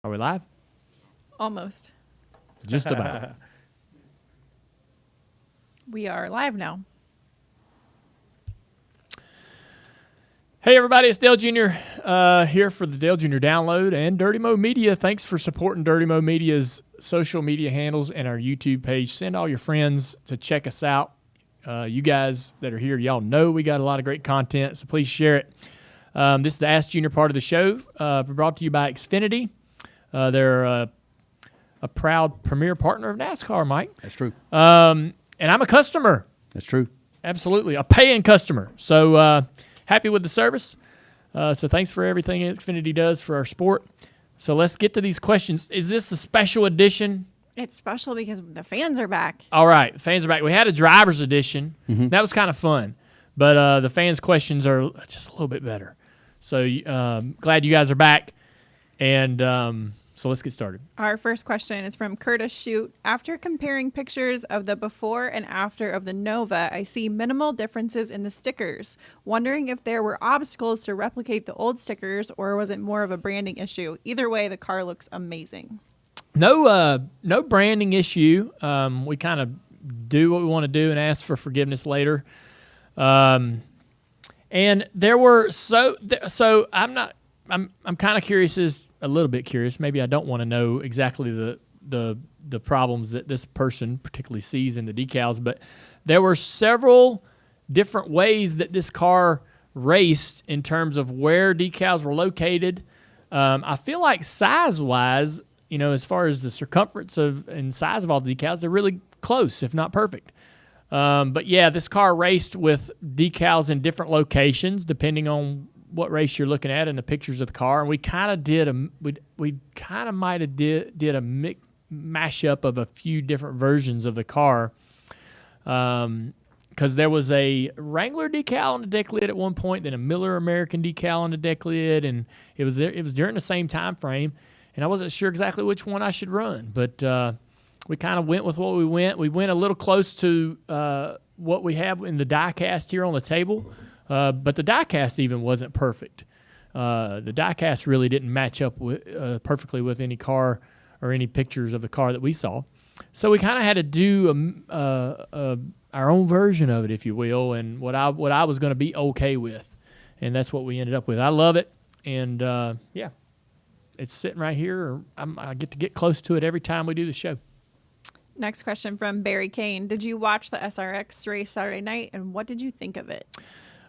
Are we live? Almost. Just about. We are live now. Hey, everybody, it's Dale Jr. Here for the Dale Jr. Download and Dirty Mo Media. Thanks for supporting Dirty Mo Media's social media handles and our YouTube page. Send all your friends to check us out. You guys that are here, y'all know we got a lot of great content, so please share it. This is the Ask Junior part of the show, brought to you by Xfinity. They're a proud premier partner of NASCAR, Mike. That's true. And I'm a customer. That's true. Absolutely, a paying customer. So happy with the service. So thanks for everything Xfinity does for our sport. So let's get to these questions. Is this a special edition? It's special because the fans are back. All right, fans are back. We had a driver's edition. Mm-hmm. That was kind of fun. But the fans' questions are just a little bit better. So glad you guys are back. And so let's get started. Our first question is from Curtis Shute. After comparing pictures of the before and after of the Nova, I see minimal differences in the stickers. Wondering if there were obstacles to replicate the old stickers, or was it more of a branding issue? Either way, the car looks amazing. No branding issue. We kind of do what we want to do and ask for forgiveness later. And there were so I'm kind of curious, a little bit curious. Maybe I don't want to know exactly the problems that this person particularly sees in the decals, but there were several different ways that this car raced in terms of where decals were located. I feel like size-wise, as far as the circumference and size of all the decals, they're really close, if not perfect. But yeah, this car raced with decals in different locations depending on what race you're looking at in the pictures of the car, and we kind of did might have did a mashup of a few different versions of the car, because there was a Wrangler decal on the deck lid at one point, then a Miller American decal on the deck lid, and it was during the same time frame, and I wasn't sure exactly which one I should run, but we kind of went with what we went. We went a little close to what we have in the die cast here on the table. But the die-cast even wasn't perfect. The die-cast really didn't match up perfectly with any car or any pictures of the car that we saw. So we kind of had to do our own version of it, if you will, and what I was going to be okay with. And that's what we ended up with. I love it. And, yeah, it's sitting right here. I get to get close to it every time we do the show. Next question from Barry Kane. Did you watch the SRX race Saturday night, and what did you think of it?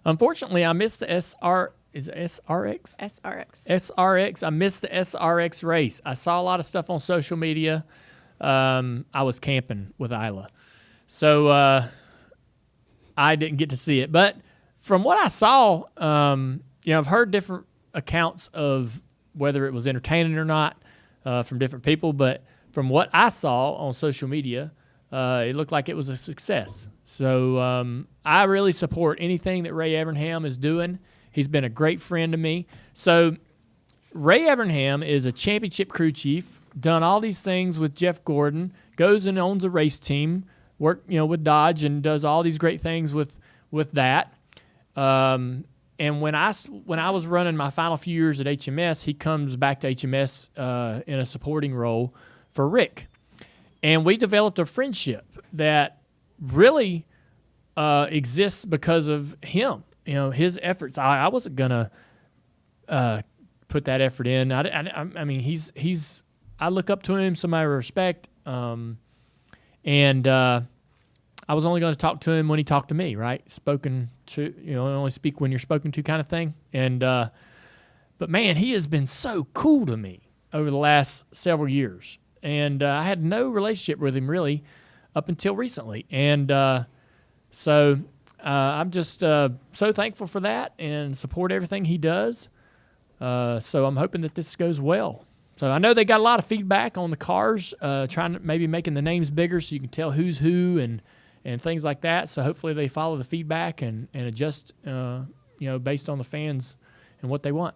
Unfortunately, I missed the SRX. SRX. I missed the SRX race. I saw a lot of stuff on social media. I was camping with Isla. So I didn't get to see it. But from what I saw, I've heard different accounts of whether it was entertaining or not from different people. But from what I saw on social media, it looked like it was a success. So I really support anything that Ray Evernham is doing. He's been a great friend to me. So Ray Evernham is a championship crew chief, done all these things with Jeff Gordon, goes and owns a race team, with Dodge, and does all these great things with that. And when I was running my final few years at HMS, he comes back to HMS in a supporting role for Rick. And we developed a friendship that really exists because of him. His efforts. I wasn't gonna put that effort in. I mean, he's. I look up to him, somebody I respect, and I was only going to talk to him when he talked to me. Right, spoken to. Only speak when you're spoken to, kind of thing. And but man, he has been so cool to me over the last several years, and I had no relationship with him really up until recently. And so I'm just so thankful for that and support everything he does. So I'm hoping that this goes well. So I know they got a lot of feedback on the cars, trying to maybe making the names bigger so you can tell who's who and things like that. So hopefully they follow the feedback and adjust, based on the fans and what they want.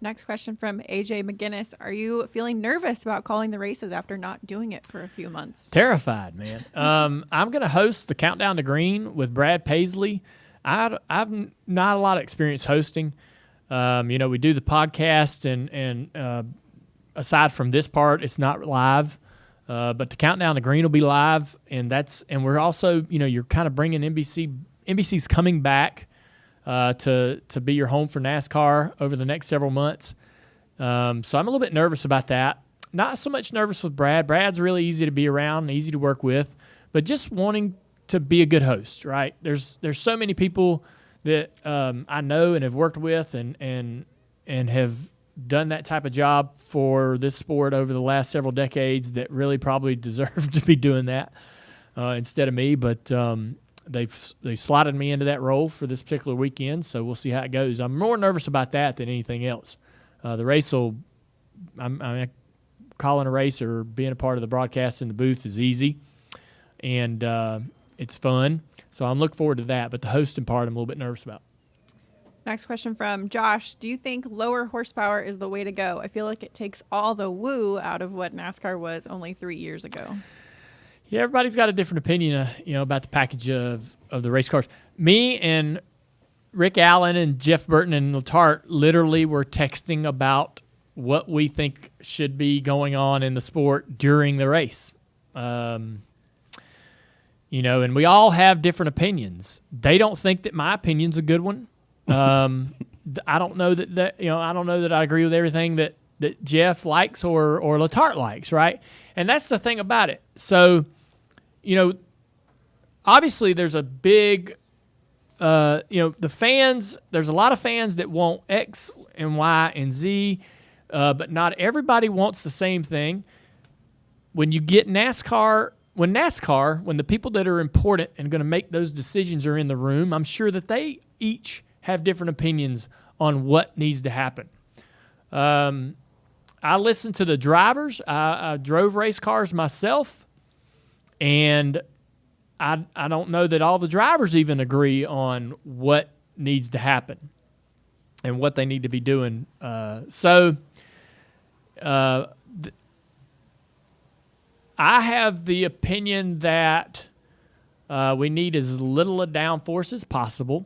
Next question from AJ McGinnis. Are you feeling nervous about calling the races after not doing it for a few months? Terrified, man. I'm going to host the Countdown to Green with Brad Paisley. I've not a lot of experience hosting. We do the podcast and aside from this part, it's not live. But the Countdown to Green will be live, and we're also, you're kind of bringing NBC. NBC's coming back to be your home for NASCAR over the next several months. So I'm a little bit nervous about that. Not so much nervous with Brad. Brad's really easy to be around, easy to work with, but just wanting to be a good host, right? There's so many people that I know and have worked with and have done that type of job for this sport over the last several decades that really probably deserve to be doing that instead of me. But they slotted me into that role for this particular weekend, so we'll see how it goes. I'm more nervous about that than anything else. The race I'm calling a race or being a part of the broadcast in the booth is easy, and it's fun. So I'm looking forward to that. But the hosting part, I'm a little bit nervous about. Next question from Josh. Do you think lower horsepower is the way to go? I feel like it takes all the woo out of what NASCAR was only 3 years ago. Yeah, everybody's got a different opinion, about the package of the race cars. Me and Rick Allen and Jeff Burton and Letarte literally were texting about what we think should be going on in the sport during the race. And we all have different opinions. They don't think that my opinion's a good one. I don't know that I don't know that I agree with everything that Jeff likes or Letarte likes, right? And that's the thing about it. So, obviously there's a big, the fans. There's a lot of fans that want X and Y and Z, but not everybody wants the same thing. When you get NASCAR, when the people that are important and going to make those decisions are in the room, I'm sure that they each have different opinions on what needs to happen. I listened to the drivers. I drove race cars myself, and I don't know that all the drivers even agree on what needs to happen and what they need to be doing. I have the opinion that we need as little a downforce as possible.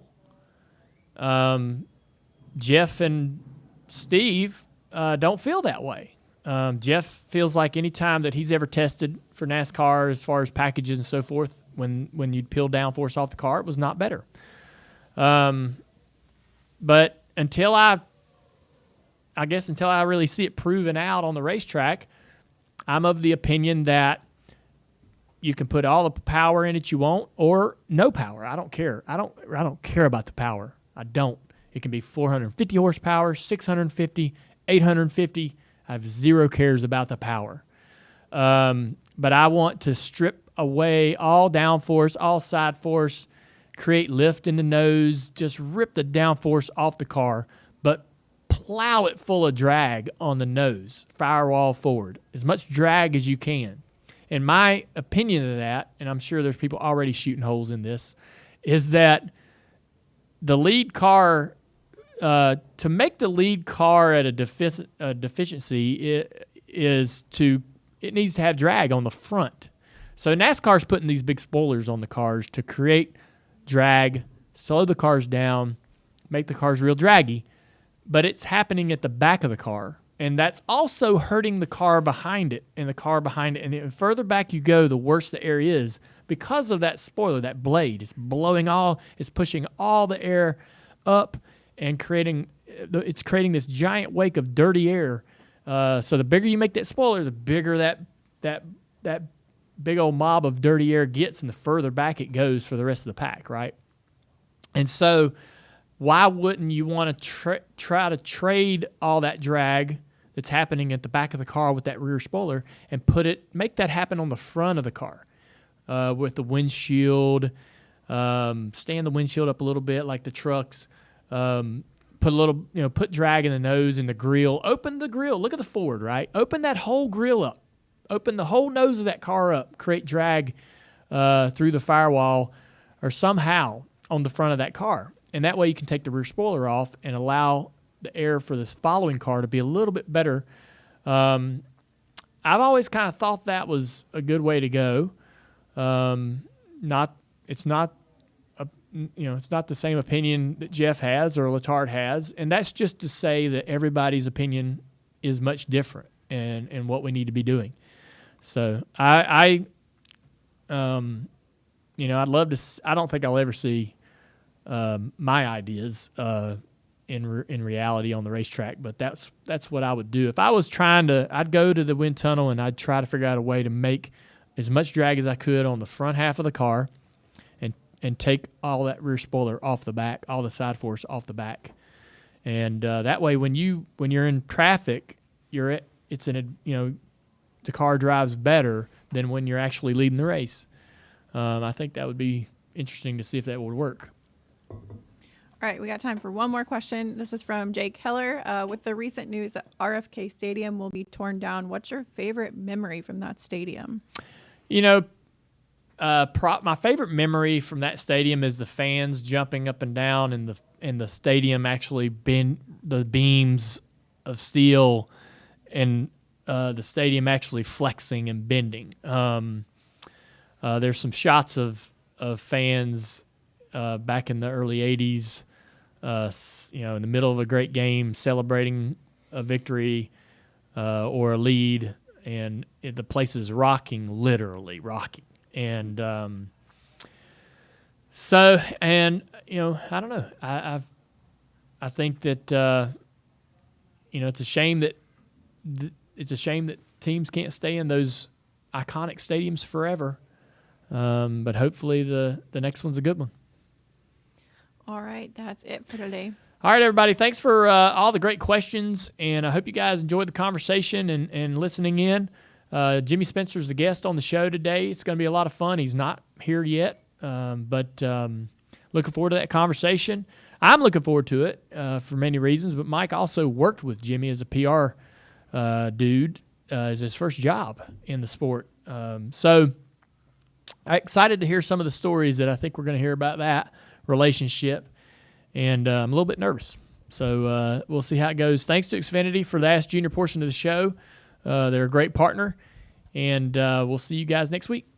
Jeff and Steve don't feel that way. Jeff feels like any time that he's ever tested for NASCAR as far as packages and so forth, when you'd peel downforce off the car, it was not better. But until I really see it proven out on the racetrack, I'm of the opinion that you can put all the power in it you want or no power. I don't care. I don't care about the power. I don't. It can be 450 horsepower, 650, 850. I have zero cares about the power. But I want to strip away all downforce, all side force, create lift in the nose, just rip the downforce off the car, but plow it full of drag on the nose, firewall forward, as much drag as you can. And my opinion of that, and I'm sure there's people already shooting holes in this, is that the lead car, to make the lead car at a deficiency, it needs to have drag on the front. So NASCAR's putting these big spoilers on the cars to create drag, slow the cars down, make the cars real draggy, but it's happening at the back of the car. And that's also hurting the car behind it and the car behind it. And the further back you go, the worse the air is because of that spoiler, that blade. It's it's pushing all the air up and creating this giant wake of dirty air. So the bigger you make that spoiler, the bigger that big old mob of dirty air gets, and the further back it goes for the rest of the pack, right? And so why wouldn't you want to try to trade all that drag that's happening at the back of the car with that rear spoiler and make that happen on the front of the car with the windshield, stand the windshield up a little bit like the trucks, put drag in the nose and the grill, open the grill, look at the Ford, right? Open that whole grill up, open the whole nose of that car up, create drag through the firewall or somehow on the front of that car. And that way you can take the rear spoiler off and allow the air for this following car to be a little bit better. I've always kind of thought that was a good way to go. It's not the same opinion that Jeff has or Letarte has, and that's just to say that everybody's opinion is much different. and what we need to be doing. So I'd love to. I don't think I'll ever see my ideas in reality on the racetrack, but that's what I would do if I was I'd go to the wind tunnel and I'd try to figure out a way to make as much drag as I could on the front half of the car, and take all that rear spoiler off the back, all the side force off the back, and that way when you're in traffic, the car drives better than when you're actually leading the race. I think that would be interesting to see if that would work. All right, we got time for one more question. This is from Jake Heller. With the recent news that RFK Stadium will be torn down, what's your favorite memory from that stadium? My favorite memory from that stadium is the fans jumping up and down, and the stadium actually the beams of steel, and the stadium actually flexing and bending. There's some shots of fans back in the early '80s, in the middle of a great game, celebrating a victory or a lead, and the place is rocking, literally rocking. And I don't know. I think that it's a shame that teams can't stay in those iconic stadiums forever. But hopefully the next one's a good one. All right, that's it for today. All right, everybody. Thanks for all the great questions, and I hope you guys enjoyed the conversation and listening in. Jimmy Spencer's the guest on the show today. It's going to be a lot of fun. He's not here yet, but looking forward to that conversation. I'm looking forward to it for many reasons, but Mike also worked with Jimmy as a PR dude as his first job in the sport. So I'm excited to hear some of the stories that I think we're going to hear about that relationship, and I'm a little bit nervous. So we'll see how it goes. Thanks to Xfinity for the Ask Junior portion of the show. They're a great partner, and we'll see you guys next week.